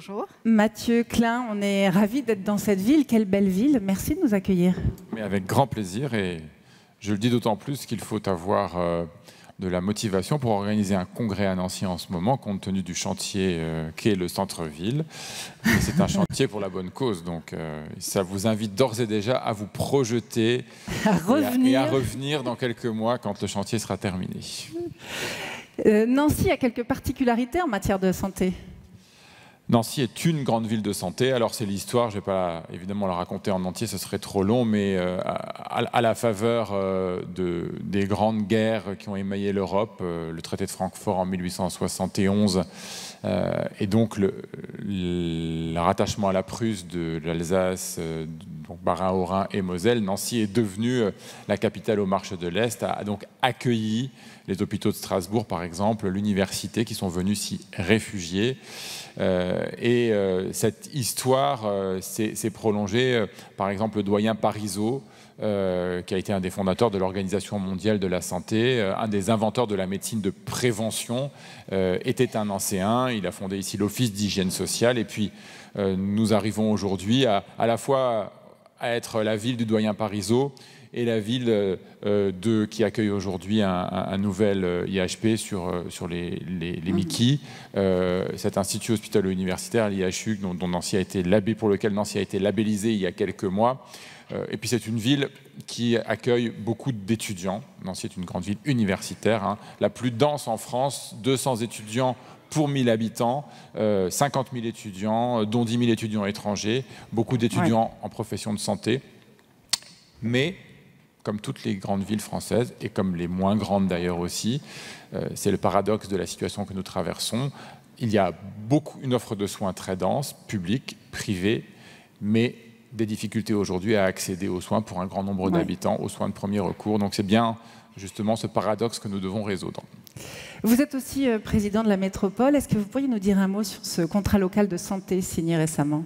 Bonjour. Mathieu Klein, on est ravis d'être dans cette ville. Quelle belle ville. Merci de nous accueillir. Mais avec grand plaisir, et je le dis d'autant plus qu'il faut avoir de la motivation pour organiser un congrès à Nancy en ce moment, compte tenu du chantier qu'est le centre-ville. C'est un chantier pour la bonne cause, donc ça vous invite d'ores et déjà à vous projeter et à revenir dans quelques mois quand le chantier sera terminé. Nancy a quelques particularités en matière de santé. Nancy est une grande ville de santé. Alors c'est l'histoire, je ne vais pas évidemment la raconter en entier, ce serait trop long, mais à la faveur des grandes guerres qui ont émaillé l'Europe, le traité de Francfort en 1871, et donc le rattachement à la Prusse de l'Alsace, donc Bas-Rhin, Haut-Rhin et Moselle, Nancy est devenue la capitale aux marches de l'Est, a donc accueilli les hôpitaux de Strasbourg, par exemple, l'université, qui sont venus s'y réfugier. Cette histoire s'est prolongée, par exemple, le doyen Parisot, qui a été un des fondateurs de l'Organisation mondiale de la santé, un des inventeurs de la médecine de prévention, était un Nancéen. Il a fondé ici l'Office d'hygiène sociale. Et puis, nous arrivons aujourd'hui à la fois à être la ville du doyen Parisot et la ville qui accueille aujourd'hui un nouvel IHP sur les Mickey, cet institut hospitalo-universitaire, l'IHU, pour lequel Nancy a été labellisée il y a quelques mois. Et puis c'est une ville qui accueille beaucoup d'étudiants. Nancy est une grande ville universitaire, hein, la plus dense en France, 200 étudiants pour 1000 habitants, 50 000 étudiants, dont 10 000 étudiants étrangers, beaucoup d'étudiants en profession de santé. Mais comme toutes les grandes villes françaises, et comme les moins grandes d'ailleurs aussi, c'est le paradoxe de la situation que nous traversons. Il y a une offre de soins très dense, publique, privée, mais des difficultés aujourd'hui à accéder aux soins pour un grand nombre d'habitants, aux soins de premier recours. Donc c'est bien justement ce paradoxe que nous devons résoudre. Vous êtes aussi président de la métropole. Est-ce que vous pourriez nous dire un mot sur ce contrat local de santé signé récemment ?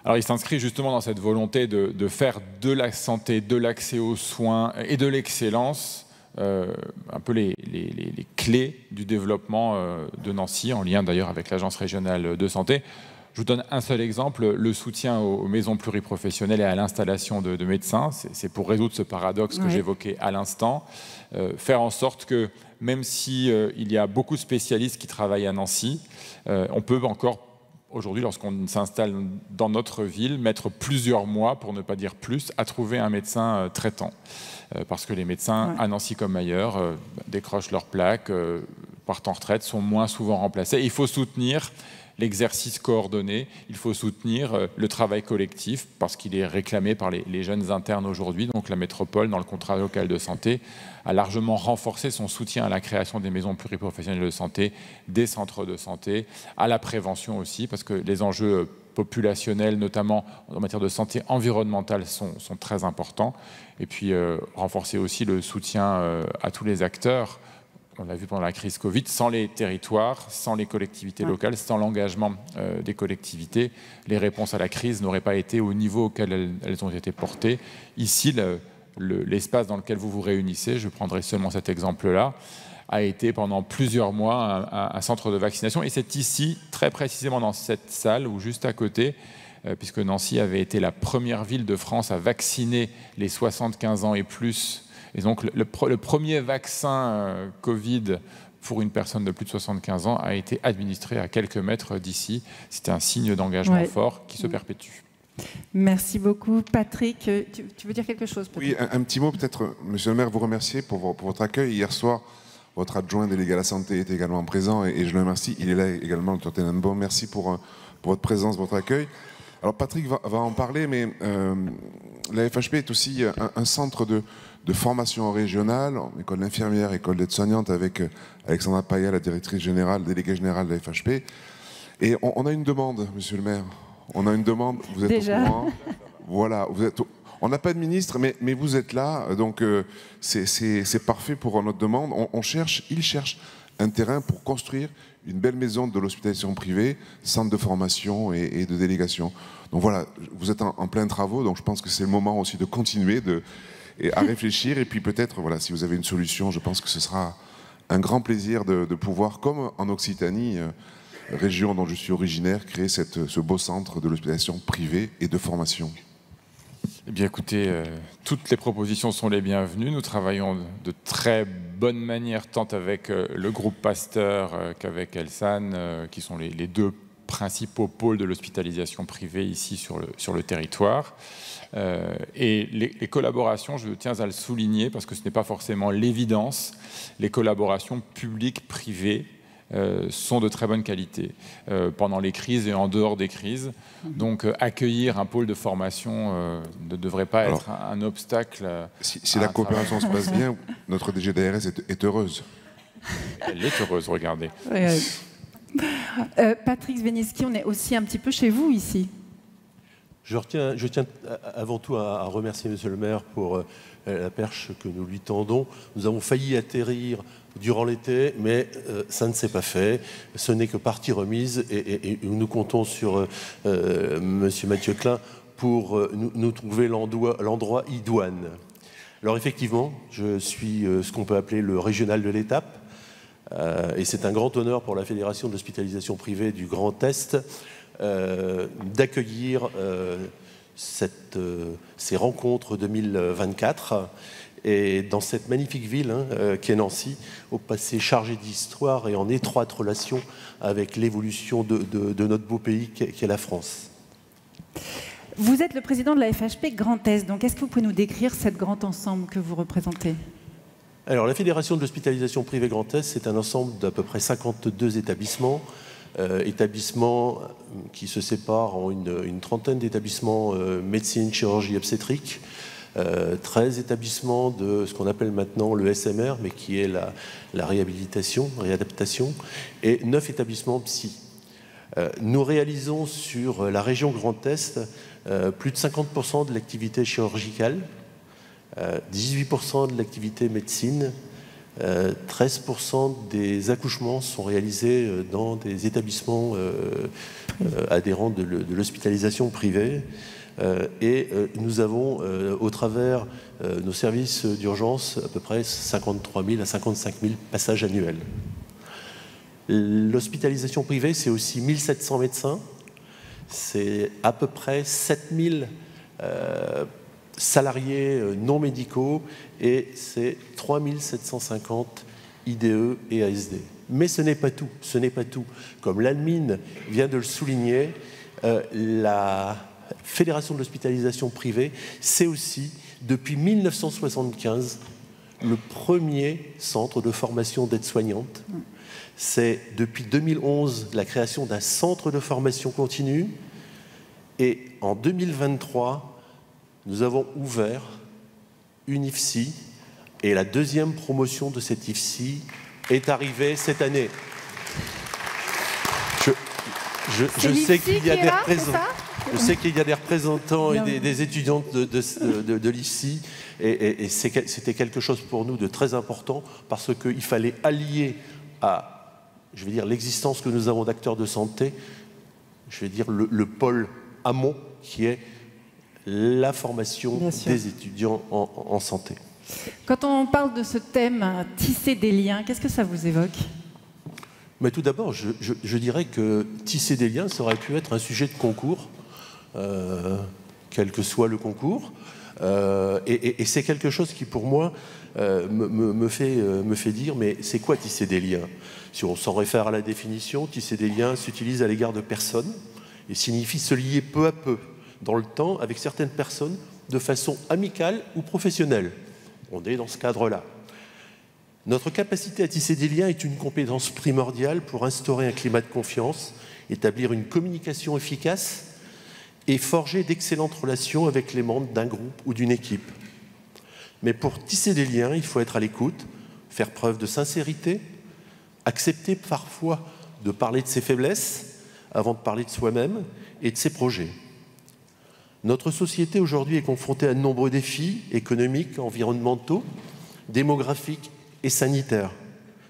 Alors, il s'inscrit justement dans cette volonté de faire de la santé, de l'accès aux soins et de l'excellence un peu les clés du développement de Nancy, en lien d'ailleurs avec l'Agence régionale de santé. Je vous donne un seul exemple, le soutien aux maisons pluriprofessionnelles et à l'installation de médecins. C'est pour résoudre ce paradoxe que j'évoquais à l'instant. Faire en sorte que, même s'il y a beaucoup de spécialistes qui travaillent à Nancy, on peut encore aujourd'hui, lorsqu'on s'installe dans notre ville, mettre plusieurs mois, pour ne pas dire plus, à trouver un médecin traitant. Parce que les médecins, à Nancy comme ailleurs, décrochent leurs plaques, partent en retraite, sont moins souvent remplacés. Il faut soutenir l'exercice coordonné, il faut soutenir le travail collectif, parce qu'il est réclamé par les jeunes internes aujourd'hui. Donc la métropole, dans le contrat local de santé, a largement renforcé son soutien à la création des maisons pluriprofessionnelles de santé, des centres de santé, à la prévention aussi, parce que les enjeux populationnels, notamment en matière de santé environnementale, sont très importants. Et puis renforcer aussi le soutien à tous les acteurs. On l'a vu pendant la crise Covid, sans les territoires, sans les collectivités locales, sans l'engagement des collectivités, les réponses à la crise n'auraient pas été au niveau auquel elles ont été portées. Ici, l'espace dans lequel vous vous réunissez, je prendrai seulement cet exemple-là, a été pendant plusieurs mois un centre de vaccination. Et c'est ici, très précisément dans cette salle, ou juste à côté, puisque Nancy avait été la première ville de France à vacciner les 75 ans et plus. Et donc le premier vaccin Covid pour une personne de plus de 75 ans a été administré à quelques mètres d'ici. C'était un signe d'engagement fort qui se perpétue. Merci beaucoup. Patrick, tu veux dire quelque chose peut-être ? Oui, un petit mot peut-être. Monsieur le maire, vous remercier pour votre accueil. Hier soir, votre adjoint délégué à la santé était également présent et je le remercie. Il est là également, le Dr Tenenbaum. Merci pour votre présence, votre accueil. Alors Patrick va en parler, mais la FHP est aussi un centre de formation régionale, école d'infirmière, école d'aide-soignante, avec Alexandra Paya, la directrice générale, déléguée générale de la FHP. Et on a une demande, monsieur le maire. On a une demande, vous êtes au courant. Voilà, on n'a pas de ministre, mais vous êtes là, donc c'est parfait pour notre demande. Il cherche un terrain pour construire une belle maison de l'hospitalisation privée, centre de formation et de délégation. Donc voilà, vous êtes en plein travaux, donc je pense que c'est le moment aussi de continuer à réfléchir. Et puis peut-être, voilà, si vous avez une solution, je pense que ce sera un grand plaisir de pouvoir, comme en Occitanie, région dont je suis originaire, créer ce beau centre de l'hospitalisation privée et de formation? Eh bien écoutez, toutes les propositions sont les bienvenues. Nous travaillons de très bonne manière tant avec le groupe Pasteur qu'avec Elsan, qui sont les deux principaux pôles de l'hospitalisation privée ici sur le territoire. Et les collaborations, je tiens à le souligner parce que ce n'est pas forcément l'évidence, les collaborations publiques-privées sont de très bonne qualité pendant les crises et en dehors des crises. Donc accueillir un pôle de formation ne devrait pas être un obstacle. Si la coopération se passe bien, notre DG d'ARS est heureuse. Elle est heureuse, regardez. Patrick Sveniewski, on est aussi un petit peu chez vous ici. Je tiens avant tout à remercier Monsieur le maire pour la perche que nous lui tendons. Nous avons failli atterrir durant l'été, mais ça ne s'est pas fait. Ce n'est que partie remise et nous comptons sur Monsieur Mathieu Klein pour nous trouver l'endroit idoine. Alors effectivement, je suis ce qu'on peut appeler le régional de l'étape. Et c'est un grand honneur pour la Fédération de l'hospitalisation privée du Grand Est d'accueillir ces rencontres 2024 et dans cette magnifique ville qu'est Nancy, au passé chargé d'histoire et en étroite relation avec l'évolution de notre beau pays qu'est la France. Vous êtes le président de la FHP Grand Est, donc est-ce que vous pouvez nous décrire cette grand ensemble que vous représentez? Alors la Fédération de l'hospitalisation privée Grand Est, c'est un ensemble d'à peu près 52 établissements, établissements qui se séparent en une trentaine d'établissements médecine, chirurgie, obstétrique, 13 établissements de ce qu'on appelle maintenant le SMR, mais qui est la réhabilitation, réadaptation, et 9 établissements psy. Nous réalisons sur la région Grand Est plus de 50% de l'activité chirurgicale, 18% de l'activité médecine, 13% des accouchements sont réalisés dans des établissements adhérents de l'hospitalisation privée. Et nous avons, au travers nos services d'urgence, à peu près 53 000 à 55 000 passages annuels. L'hospitalisation privée, c'est aussi 1700 médecins, c'est à peu près 7000 salariés non médicaux et c'est 3750 IDE et ASD. Mais ce n'est pas tout, ce n'est pas tout. Comme l'admin vient de le souligner, la Fédération de l'hospitalisation privée, c'est aussi, depuis 1975, le premier centre de formation d'aide-soignante. C'est depuis 2011 la création d'un centre de formation continue. Et en 2023, nous avons ouvert une IFSI et la deuxième promotion de cette IFSI est arrivée cette année. Je sais qu'il y a des représentants. Je sais qu'il y a des représentants et des étudiantes de l'IFSI et c'était quelque chose pour nous de très important parce qu'il fallait allier à, je vais dire, l'existence que nous avons d'acteurs de santé, je vais dire le pôle amont qui est la formation des étudiants en santé. Quand on parle de ce thème, tisser des liens, qu'est-ce que ça vous évoque ? Mais tout d'abord, je dirais que tisser des liens, ça aurait pu être un sujet de concours, quel que soit le concours. Et c'est quelque chose qui, pour moi, me fait dire, mais c'est quoi tisser des liens ? Si on s'en réfère à la définition, tisser des liens s'utilise à l'égard de personnes et signifie se lier peu à peu dans le temps avec certaines personnes de façon amicale ou professionnelle. On est dans ce cadre-là. Notre capacité à tisser des liens est une compétence primordiale pour instaurer un climat de confiance, établir une communication efficace et forger d'excellentes relations avec les membres d'un groupe ou d'une équipe. Mais pour tisser des liens, il faut être à l'écoute, faire preuve de sincérité, accepter parfois de parler de ses faiblesses avant de parler de soi-même et de ses projets. Notre société aujourd'hui est confrontée à de nombreux défis économiques, environnementaux, démographiques et sanitaires.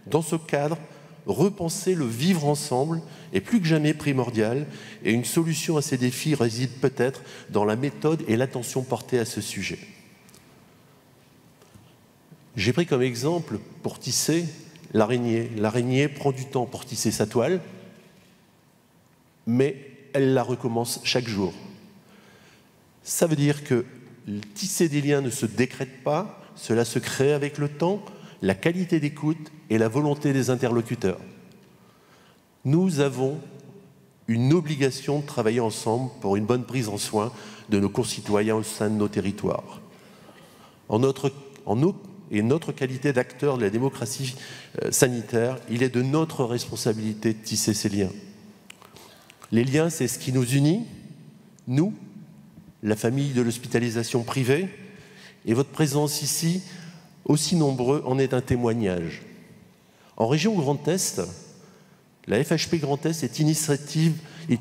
Dans ce cadre, repenser le vivre ensemble est plus que jamais primordial et une solution à ces défis réside peut-être dans la méthode et l'attention portée à ce sujet. J'ai pris comme exemple pour tisser l'araignée. L'araignée prend du temps pour tisser sa toile, mais elle la recommence chaque jour. Ça veut dire que tisser des liens ne se décrète pas, cela se crée avec le temps, la qualité d'écoute et la volonté des interlocuteurs. Nous avons une obligation de travailler ensemble pour une bonne prise en soin de nos concitoyens au sein de nos territoires. Notre qualité d'acteur de la démocratie sanitaire, il est de notre responsabilité de tisser ces liens. Les liens, c'est ce qui nous unit, nous, la famille de l'hospitalisation privée, et votre présence ici, aussi nombreux, en est un témoignage. En région Grand Est, la FHP Grand Est est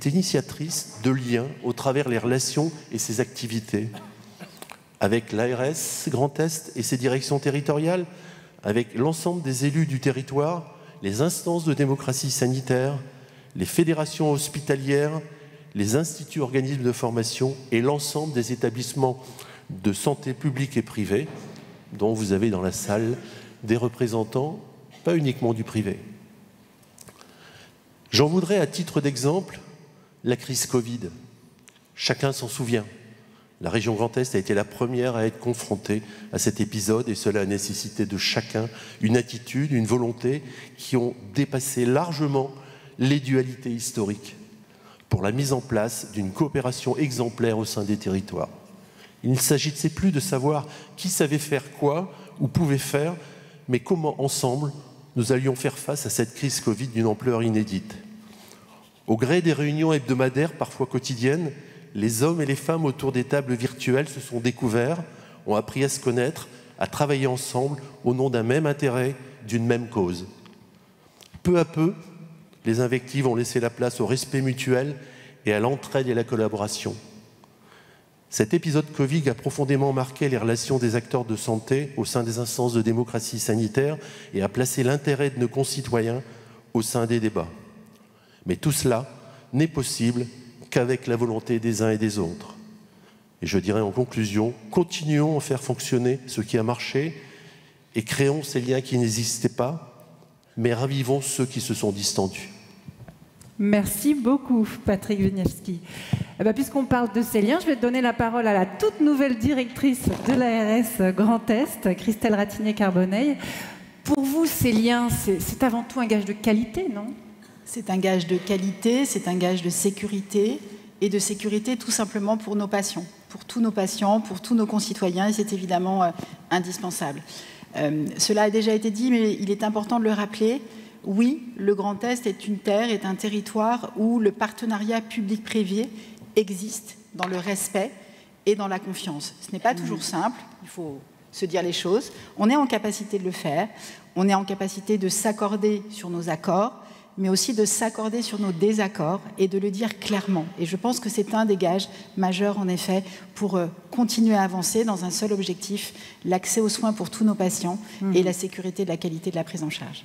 initiatrice de liens au travers les relations et ses activités, avec l'ARS Grand Est et ses directions territoriales, avec l'ensemble des élus du territoire, les instances de démocratie sanitaire, les fédérations hospitalières, les instituts organismes de formation et l'ensemble des établissements de santé publics et privés, dont vous avez dans la salle des représentants, pas uniquement du privé. J'en voudrais à titre d'exemple la crise Covid. Chacun s'en souvient. La région Grand Est a été la première à être confrontée à cet épisode et cela a nécessité de chacun une attitude, une volonté qui ont dépassé largement les dualités historiques pour la mise en place d'une coopération exemplaire au sein des territoires. Il ne s'agissait plus de savoir qui savait faire quoi ou pouvait faire, mais comment ensemble nous allions faire face à cette crise Covid d'une ampleur inédite. Au gré des réunions hebdomadaires, parfois quotidiennes, les hommes et les femmes autour des tables virtuelles se sont découverts, ont appris à se connaître, à travailler ensemble au nom d'un même intérêt, d'une même cause. Peu à peu, les invectives ont laissé la place au respect mutuel et à l'entraide et à la collaboration. Cet épisode Covid a profondément marqué les relations des acteurs de santé au sein des instances de démocratie sanitaire et a placé l'intérêt de nos concitoyens au sein des débats. Mais tout cela n'est possible qu'avec la volonté des uns et des autres. Et je dirais en conclusion, continuons à faire fonctionner ce qui a marché et créons ces liens qui n'existaient pas, mais ravivons ceux qui se sont distendus. Merci beaucoup, Patrick Wieniawski. Puisqu'on parle de ces liens, je vais donner la parole à la toute nouvelle directrice de l'ARS Grand Est, Christelle Ratignier-Carboneil. Pour vous, ces liens, c'est avant tout un gage de qualité, non ? C'est un gage de qualité, c'est un gage de sécurité, et de sécurité tout simplement pour nos patients, pour tous nos patients, pour tous nos concitoyens, et c'est évidemment indispensable. Cela a déjà été dit, mais il est important de le rappeler. Oui, le Grand Est est une terre, est un territoire où le partenariat public-privé existe dans le respect et dans la confiance. Ce n'est pas toujours simple, il faut se dire les choses. On est en capacité de le faire, on est en capacité de s'accorder sur nos accords, mais aussi de s'accorder sur nos désaccords et de le dire clairement. Et je pense que c'est un des gages majeurs, en effet, pour continuer à avancer dans un seul objectif, l'accès aux soins pour tous nos patients et la sécurité de la qualité de la prise en charge.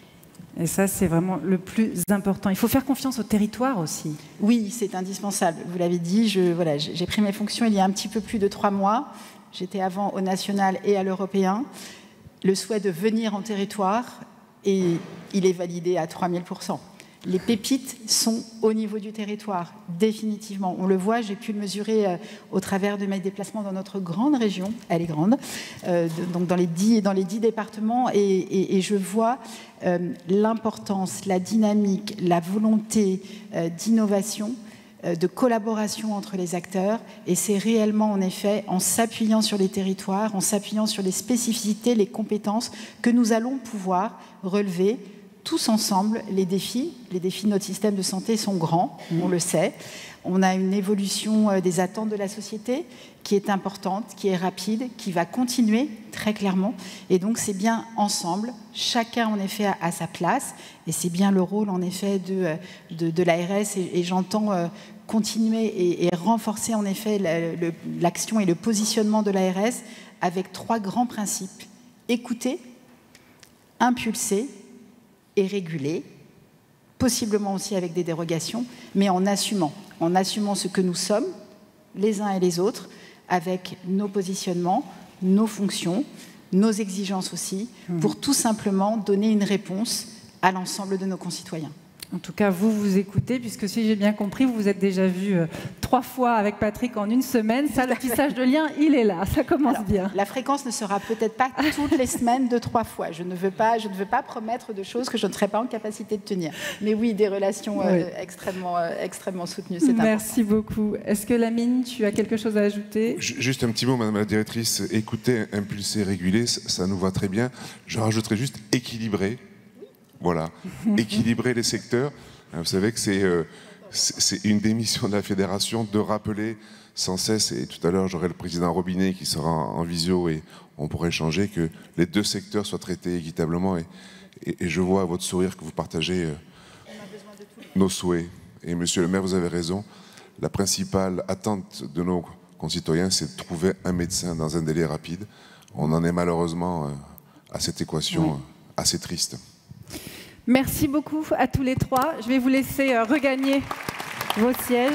Et ça, c'est vraiment le plus important. Il faut faire confiance au territoire aussi. Oui, c'est indispensable. Vous l'avez dit, j'ai pris mes fonctions il y a un petit peu plus de 3 mois. J'étais avant au national et à l'européen. Le souhait de venir en territoire, et il est validé à 3000%. Les pépites sont au niveau du territoire, définitivement. On le voit, j'ai pu le mesurer au travers de mes déplacements dans notre grande région, elle est grande, donc dans les 10 départements, et je vois l'importance, la dynamique, la volonté d'innovation, de collaboration entre les acteurs, et c'est réellement, en effet, en s'appuyant sur les territoires, en s'appuyant sur les spécificités, les compétences, que nous allons pouvoir relever tous ensemble les défis. Les défis de notre système de santé sont grands, on le sait. On a une évolution des attentes de la société qui est importante, qui est rapide, qui va continuer très clairement. Et donc c'est bien ensemble, chacun en effet à sa place, et c'est bien le rôle en effet de l'ARS, et j'entends continuer et renforcer en effet l'action et le positionnement de l'ARS avec 3 grands principes. Écouter, impulser et réguler, possiblement aussi avec des dérogations, mais en assumant ce que nous sommes, les uns et les autres, avec nos positionnements, nos fonctions, nos exigences aussi, pour tout simplement donner une réponse à l'ensemble de nos concitoyens. En tout cas, vous écoutez, puisque si j'ai bien compris, vous vous êtes déjà vu 3 fois avec Patrick en une semaine. Ça, le tissage de lien, il est là, ça commence bien. La fréquence ne sera peut-être pas toutes les semaines de 3 fois. Je ne veux pas promettre de choses que je ne serai pas en capacité de tenir. Mais oui, des relations extrêmement soutenues, c'est important. Merci beaucoup. Est-ce que Lamine, tu as quelque chose à ajouter? Juste un petit mot, Madame la Directrice. Écouter, impulser, réguler, ça nous va très bien. Je rajouterais juste équilibrer. Voilà, équilibrer les secteurs. Vous savez que c'est une des missions de la Fédération de rappeler sans cesse, et tout à l'heure j'aurai le président Robinet qui sera en visio et on pourrait échanger, que les 2 secteurs soient traités équitablement. Et je vois à votre sourire que vous partagez nos souhaits. Et monsieur le maire, vous avez raison, la principale attente de nos concitoyens, c'est de trouver un médecin dans un délai rapide. On en est malheureusement à cette équation assez triste. Merci beaucoup à tous les 3. Je vais vous laisser regagner vos sièges.